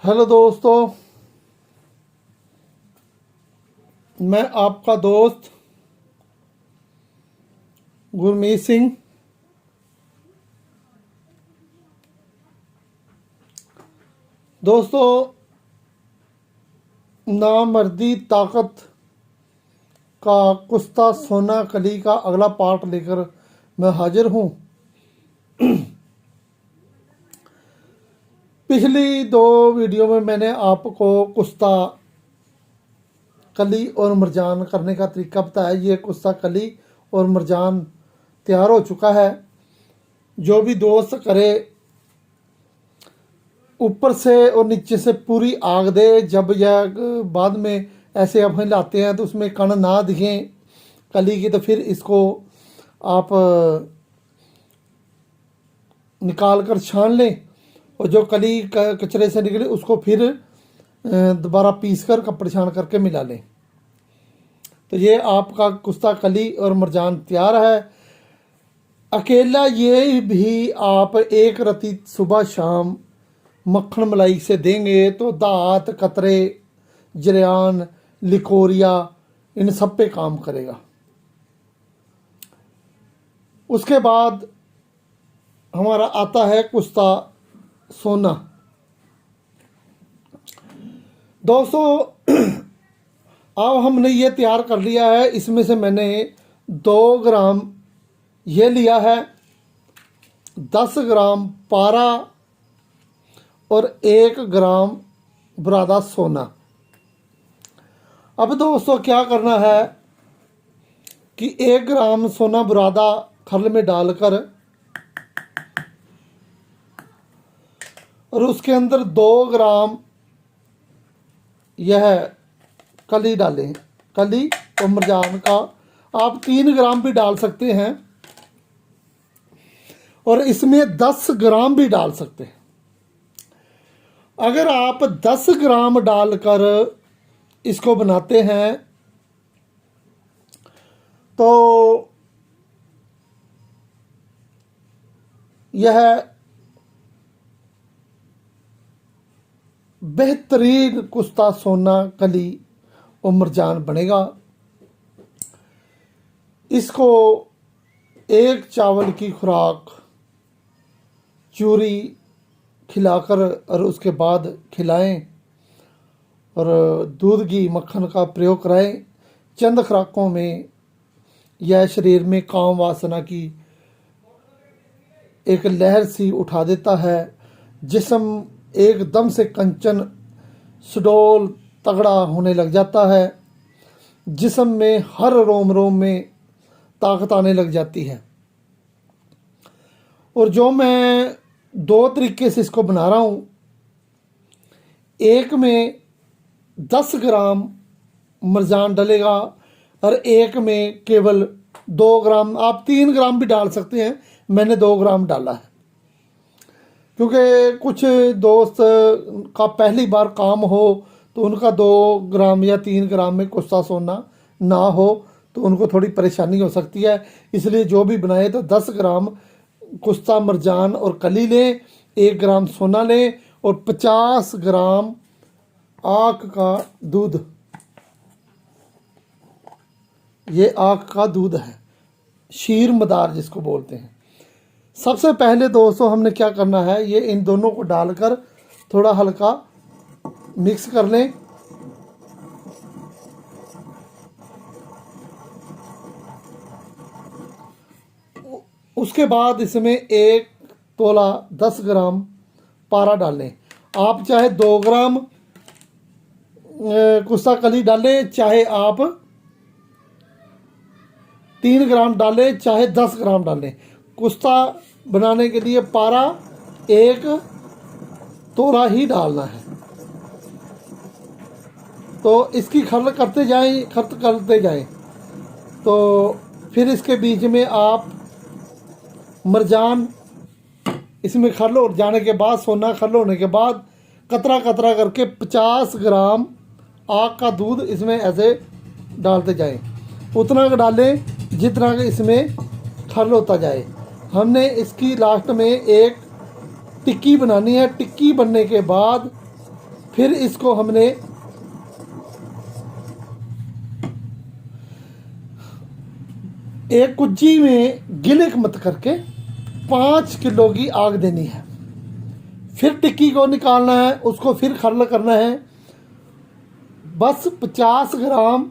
Hello दोस्तों, मैं आपका दोस्त गुरमीत सिंह। दोस्तों, नामर्दी ताकत का कुश्ता सोना कली का अगला पार्ट लेकर मैं हाजिर हूँ। पिछली दो वीडियो में मैंने आपको कुश्ता कली और मरजान करने का तरीका बताया। ये कुश्ता कली और मरजान तैयार हो चुका है। जो भी दोस्त करे ऊपर से और नीचे से पूरी आग दे। जब यह बाद में ऐसे आप हिलाते हैं तो उसमें कण ना दिखें कली की, तो फिर इसको आप निकाल कर छान लें और जो कली कचरे से निकले उसको फिर दोबारा पीस कर कपड़े छान करके मिला लें। तो ये आपका कुश्ता कली और मरजान तैयार है। अकेला ये भी आप एक रत्ती सुबह शाम मक्खन मलाई से देंगे तो दांत, कतरे, जरियान, लिकोरिया इन सब पे काम करेगा। उसके बाद हमारा आता है कुश्ता सोना। दोस्तों, अब हमने ये तैयार कर लिया है। इसमें से मैंने 2 ग्राम ये लिया है, 10 ग्राम पारा और 1 ग्राम बुरादा सोना। अब दोस्तों क्या करना है कि 1 ग्राम सोना बुरादा खल में डालकर और उसके अंदर 2 ग्राम यह कली डालें। कली और मरजान का आप 3 ग्राम भी डाल सकते हैं और इसमें 10 ग्राम भी डाल सकते हैं। अगर आप 10 ग्राम डालकर इसको बनाते हैं तो यह बेहतरीन कुश्ता सोना कली और मरजान बनेगा। इसको एक चावल की खुराक चूरी खिलाकर और उसके बाद खिलाएं और दूध घी मक्खन का प्रयोग कराएं। चंद खुराकों में यह शरीर में काम वासना की एक लहर सी उठा देता है। जिस्म एकदम से कंचन सुडौल तगड़ा होने लग जाता है। जिस्म में हर रोम रोम में ताकत आने लग जाती है। और जो मैं 2 तरीके से इसको बना रहा हूँ, एक में 10 ग्राम मरजान डलेगा और एक में केवल 2 ग्राम, आप 3 ग्राम भी डाल सकते हैं, मैंने 2 ग्राम डाला है। क्योंकि कुछ दोस्त का पहली बार काम हो तो उनका 2 ग्राम या 3 ग्राम में कुश्ता सोना ना हो तो उनको थोड़ी परेशानी हो सकती है। इसलिए जो भी बनाए तो 10 ग्राम कुश्ता मरजान और कली लें, 1 ग्राम सोना लें और 50 ग्राम आक का दूध। ये आक का दूध है, शीर मदार जिसको बोलते हैं। सबसे पहले दोस्तों हमने क्या करना है, ये इन दोनों को डालकर थोड़ा हल्का मिक्स कर लें। उसके बाद इसमें 1 तोला 10 ग्राम पारा डालें। आप चाहे 2 ग्राम कुश्ता कली डालें, चाहे आप 3 ग्राम डालें, चाहे 10 ग्राम डालें। कुश्ता बनाने के लिए पारा 1 तोला ही डालना है। तो इसकी खर्च करते जाएं तो फिर इसके बीच में आप मरजान इसमें खरल हो जाने के बाद, सोना खरल होने के बाद कतरा कतरा करके 50 ग्राम आग का दूध इसमें ऐसे डालते जाएं। उतना डालें जितना कि इसमें खरल होता जाए। हमने इसकी लास्ट में एक टिक्की बनानी है। टिक्की बनने के बाद फिर इसको हमने एक कुज्जी में गिलिक मत करके 5 किलो की आग देनी है। फिर टिक्की को निकालना है, उसको फिर खरल करना है। बस 50 ग्राम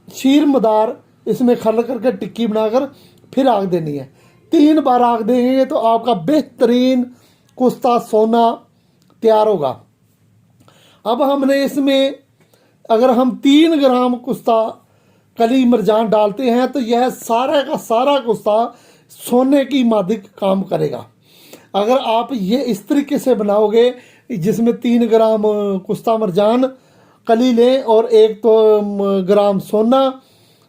शीर मदार इसमें खरल करके टिक्की बनाकर फिर आग देनी है। 3 बार आग देंगे तो आपका बेहतरीन कुश्ता सोना तैयार होगा। अब हमने इसमें अगर हम 3 ग्राम कुश्ता कली मरजान डालते हैं तो यह सारा का सारा कुश्ता सोने की मादिक काम करेगा। अगर आप ये इस तरीके से बनाओगे जिसमें 3 ग्राम कुश्ता मरजान कली लें और 1 ग्राम सोना,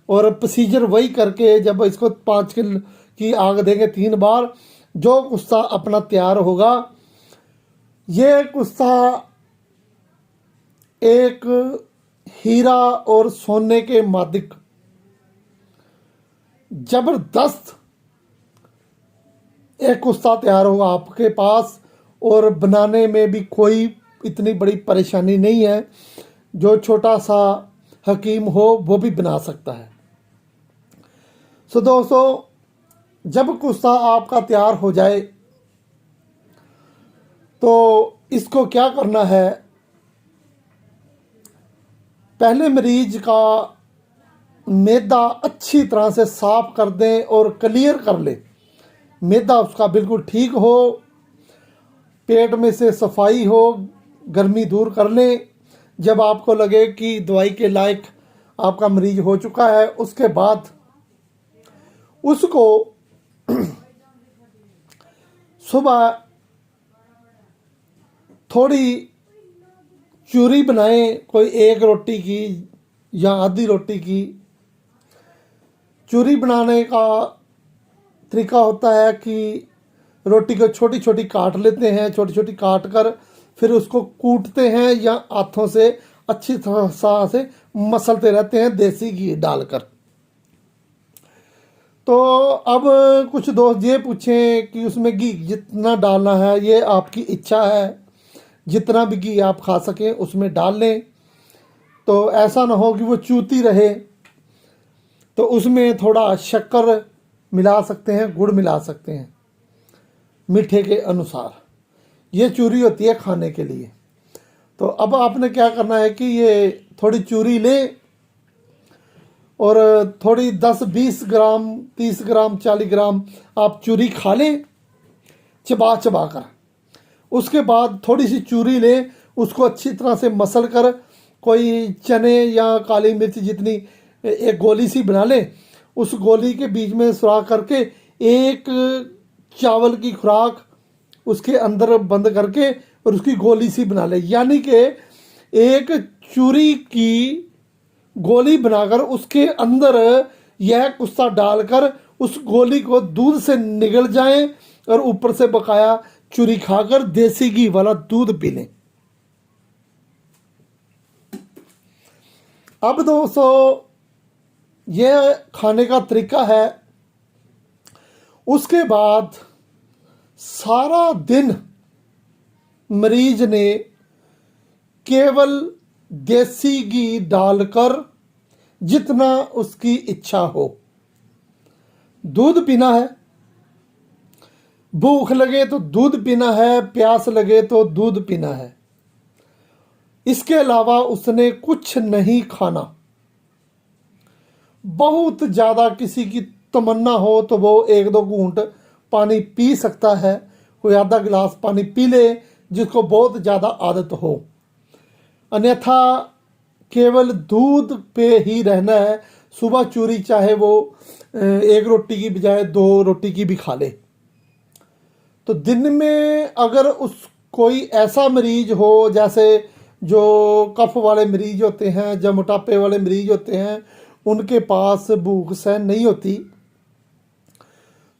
और प्रोसीजर वही करके जब इसको 5 किलो की आग देंगे 3 बार, जो कुश्ता अपना तैयार होगा। ये कुश्ता एक हीरा और सोने के मादिक जबरदस्त एक कुश्ता तैयार होगा आपके पास, और बनाने में भी कोई इतनी बड़ी परेशानी नहीं है। जो छोटा सा हकीम हो वो भी बना सकता है। सो दोस्तों, जब कुश्ता आपका तैयार हो जाए तो इसको क्या करना है, पहले मरीज का मैदा अच्छी तरह से साफ कर दें और क्लियर कर ले। मैदा उसका बिल्कुल ठीक हो, पेट में से सफाई हो, गर्मी दूर कर लें। जब आपको लगे कि दवाई के लायक आपका मरीज हो चुका है, उसके बाद उसको सुबह थोड़ी चूरी बनाएं, कोई 1 रोटी की या आधी रोटी की। चूरी बनाने का तरीका होता है कि रोटी को छोटी छोटी काट लेते हैं, छोटी छोटी काट कर फिर उसको कूटते हैं या हाथों से अच्छी तरह से मसलते रहते हैं देसी घी डालकर। तो अब कुछ दोस्त ये पूछें कि उसमें घी जितना डालना है, ये आपकी इच्छा है, जितना भी घी आप खा सकें उसमें डाल लें। तो ऐसा ना हो कि वो चूती रहे, तो उसमें थोड़ा शक्कर मिला सकते हैं, गुड़ मिला सकते हैं मीठे के अनुसार। ये चूरी होती है खाने के लिए। तो अब आपने क्या करना है कि ये थोड़ी चूरी लें और थोड़ी 10-20 ग्राम 30 ग्राम 40 ग्राम आप चूरी खा लें चबा चबा कर। उसके बाद थोड़ी सी चूरी लें, उसको अच्छी तरह से मसल कर कोई चने या काली मिर्च जितनी एक गोली सी बना लें, उस गोली के बीच में सुराख करके एक चावल की खुराक उसके अंदर बंद करके और उसकी गोली सी बना ले। यानी कि एक चूरी की गोली बनाकर उसके अंदर यह कुश्ता डालकर उस गोली को दूध से निगल जाएं और ऊपर से बकाया चूरी खाकर देसी घी वाला दूध पी लें। अब दोस्तों, यह खाने का तरीका है। उसके बाद सारा दिन मरीज ने केवल देसी घी डालकर जितना उसकी इच्छा हो दूध पीना है। भूख लगे तो दूध पीना है, प्यास लगे तो दूध पीना है। इसके अलावा उसने कुछ नहीं खाना। बहुत ज़्यादा किसी की तमन्ना हो तो वो 1-2 घूंट पानी पी सकता है, कोई आधा गिलास पानी पी ले जिसको बहुत ज़्यादा आदत हो। अन्यथा केवल दूध पे ही रहना है। सुबह चूरी चाहे वो 1 रोटी की बजाय 2 रोटी की भी खा ले। तो दिन में अगर उस कोई ऐसा मरीज हो जैसे जो कफ वाले मरीज होते हैं, जो मोटापे वाले मरीज होते हैं, उनके पास भूख सहन नहीं होती,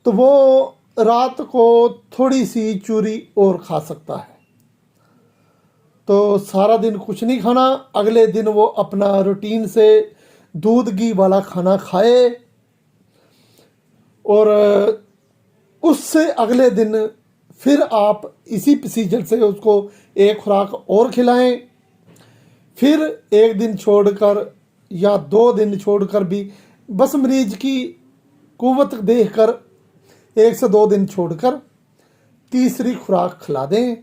तो वो रात को थोड़ी सी चूरी और खा सकता है। तो सारा दिन कुछ नहीं खाना, अगले दिन वो अपना रूटीन से दूध घी वाला खाना खाए और उससे अगले दिन फिर आप इसी प्रोसीजर से उसको एक खुराक और खिलाएं। फिर एक दिन छोड़कर या 2 दिन छोड़कर भी, बस मरीज की कुव्वत देखकर 1 से 2 दिन छोड़कर तीसरी खुराक खिला दें।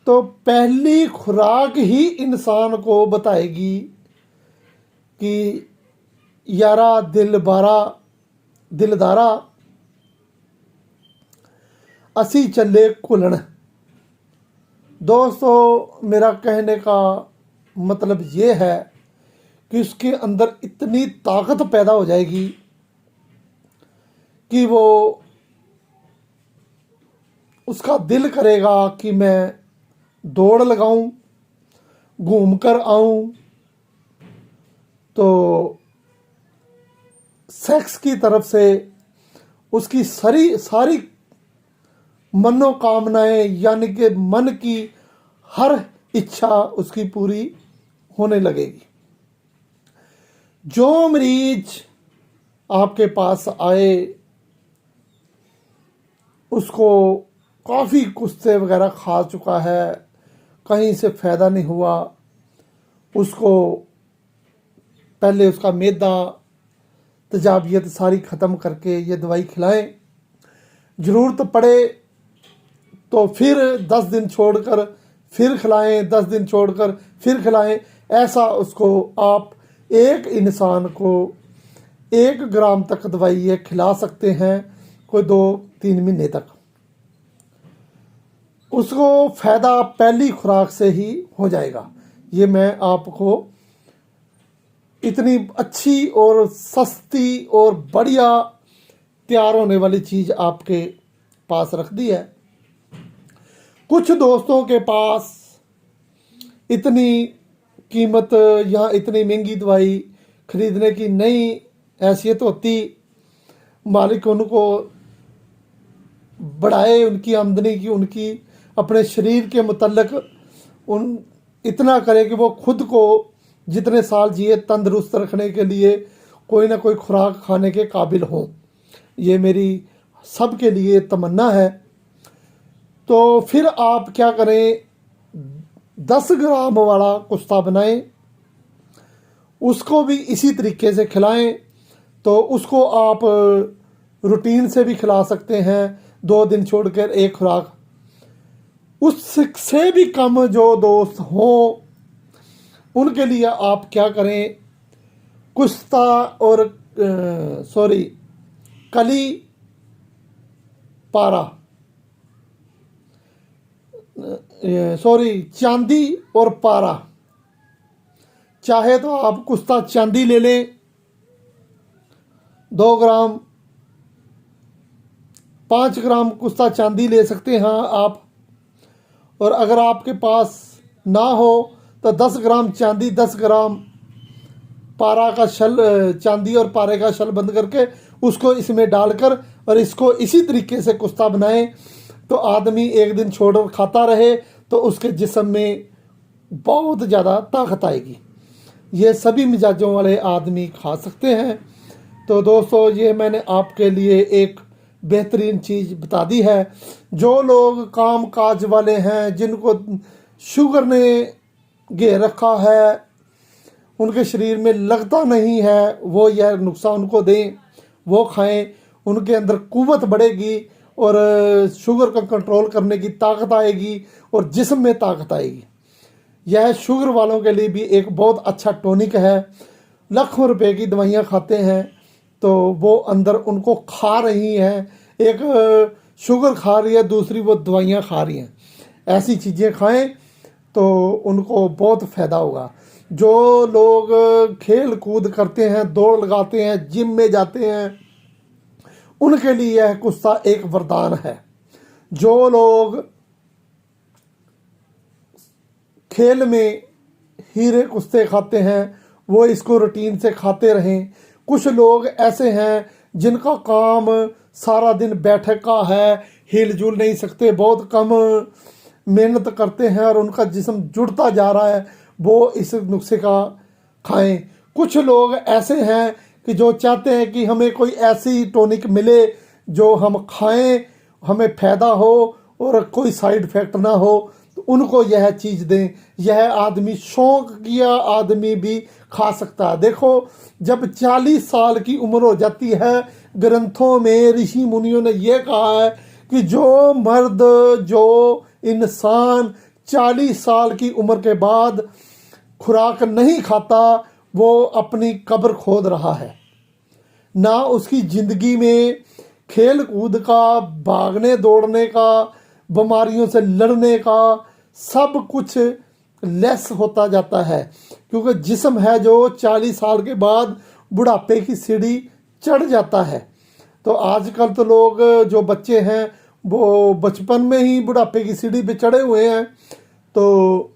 तो पहली खुराक ही इंसान को बताएगी कि यारा दिलदारा असी चले कुलन। दोस्तों, मेरा कहने का मतलब ये है कि उसके अंदर इतनी ताकत पैदा हो जाएगी कि वो उसका दिल करेगा कि मैं दौड़ लगाऊं, घूम कर आऊं। तो सेक्स की तरफ से उसकी सारी मनोकामनाएं, यानी कि मन की हर इच्छा उसकी पूरी होने लगेगी। जो मरीज आपके पास आए, उसको काफ़ी कुत्ते वगैरह खा चुका है, कहीं से फ़ायदा नहीं हुआ, उसको पहले उसका मैदा तजाबियत सारी ख़त्म करके ये दवाई खिलाएं। ज़रूरत पड़े तो फिर 10 दिन छोड़कर फिर खिलाएं, 10 दिन छोड़कर फिर खिलाएं। ऐसा उसको आप एक इंसान को 1 ग्राम तक दवाई ये खिला सकते हैं, कोई 2-3 महीने तक। उसको फ़ायदा पहली खुराक से ही हो जाएगा। ये मैं आपको इतनी अच्छी और सस्ती और बढ़िया तैयार होने वाली चीज़ आपके पास रख दी है। कुछ दोस्तों के पास इतनी कीमत या इतनी महंगी दवाई खरीदने की नहीं हैसियत होती, मालिक उनको बढ़ाए उनकी आमदनी की, उनकी अपने शरीर के मुतल्लक उन इतना करे कि वो खुद को जितने साल जिए तंदुरुस्त रखने के लिए कोई ना कोई खुराक खाने के काबिल हों। ये मेरी सबके लिए तमन्ना है। तो फिर आप क्या करें, 10 ग्राम वाला कुश्ता बनाएं, उसको भी इसी तरीके से खिलाएं। तो उसको आप रूटीन से भी खिला सकते हैं, 2 दिन छोड़कर 1 खुराक। उससे भी कम जो दोस्त हों, उनके लिए आप क्या करें, कुश्ता और कली पारा चांदी और पारा। चाहे तो आप कुश्ता चांदी ले लें 2 ग्राम, 5 ग्राम कुश्ता चांदी ले सकते हैं आप। और अगर आपके पास ना हो तो 10 ग्राम चांदी, 10 ग्राम पारा का शल, चांदी और पारे का शल बंद करके उसको इसमें डालकर और इसको इसी तरीके से कुश्ता बनाएं। तो आदमी 1 दिन छोड़ खाता रहे तो उसके जिस्म में बहुत ज़्यादा ताकत आएगी। ये सभी मिजाजों वाले आदमी खा सकते हैं। तो दोस्तों, ये मैंने आपके लिए एक बेहतरीन चीज़ बता दी है। जो लोग काम काज वाले हैं, जिनको शुगर ने घेर रखा है, उनके शरीर में लगता नहीं है, वो यह नुस्खा उनको दें, वो खाएं। उनके अंदर कुव्वत बढ़ेगी और शुगर को कंट्रोल करने की ताकत आएगी और जिस्म में ताकत आएगी। यह शुगर वालों के लिए भी एक बहुत अच्छा टॉनिक है। लाखों रुपए की दवाइयाँ खाते हैं तो वो अंदर उनको खा रही हैं, एक शुगर खा रही है, दूसरी वो दवाइयाँ खा रही हैं। ऐसी चीज़ें खाएं तो उनको बहुत फ़ायदा होगा। जो लोग खेल कूद करते हैं, दौड़ लगाते हैं, जिम में जाते हैं, उनके लिए यह कुश्ता एक वरदान है। जो लोग खेल में हीरे कुश्ते खाते हैं, वो इसको रूटीन से खाते रहें। कुछ लोग ऐसे हैं जिनका काम सारा दिन बैठक का है, हिल जुल नहीं सकते, बहुत कम मेहनत करते हैं और उनका जिस्म जुड़ता जा रहा है, वो इस नुस्खे का खाएं। कुछ लोग ऐसे हैं कि जो चाहते हैं कि हमें कोई ऐसी टॉनिक मिले जो हम खाएं, हमें फ़ायदा हो और कोई साइड इफ़ेक्ट ना हो, तो उनको यह चीज़ दें। यह आदमी शौक किया आदमी भी खा सकता है। देखो, जब 40 साल की उम्र हो जाती है, ग्रंथों में ऋषि मुनियों ने यह कहा है कि जो मर्द, जो इंसान 40 साल की उम्र के बाद खुराक नहीं खाता, वो अपनी कब्र खोद रहा है। ना उसकी ज़िंदगी में खेल कूद का, भागने दौड़ने का, बीमारियों से लड़ने का, सब कुछ लेस होता जाता है। क्योंकि जिस्म है जो 40 साल के बाद बुढ़ापे की सीढ़ी चढ़ जाता है। तो आजकल तो लोग, जो बच्चे हैं, वो बचपन में ही बुढ़ापे की सीढ़ी पे चढ़े हुए हैं। तो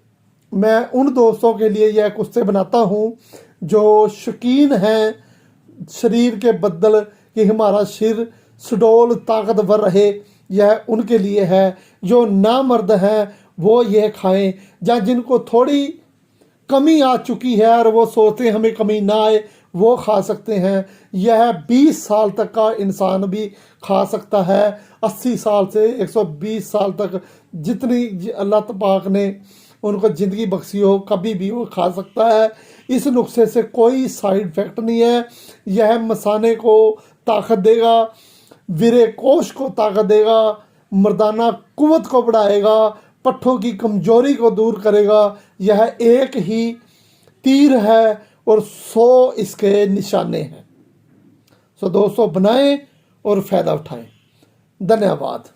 मैं उन दोस्तों के लिए यह कुत्ते बनाता हूँ जो शौकीन हैं शरीर के बदल कि हमारा सिर सुडौल ताकतवर रहे, यह उनके लिए है। जो नामर्द हैं वो ये खाएं, या जिनको थोड़ी कमी आ चुकी है और वो सोचते हैं हमें कमी ना आए, वो खा सकते हैं। यह 20 साल तक का इंसान भी खा सकता है। 80 साल से 120 साल तक जितनी अल्लाह पाक ने उनको ज़िंदगी बख्शी हो, कभी भी वो खा सकता है। इस नुस्खे से कोई साइड इफ़ेक्ट नहीं है। यह मसाने को ताकत देगा, वीर्य कोश को ताकत देगा, मर्दाना कुव्वत को बढ़ाएगा, पट्ठों की कमजोरी को दूर करेगा। यह एक ही तीर है और 100 इसके निशाने हैं। सो दोस्तों, बनाएं और फ़ायदा उठाएं। धन्यवाद।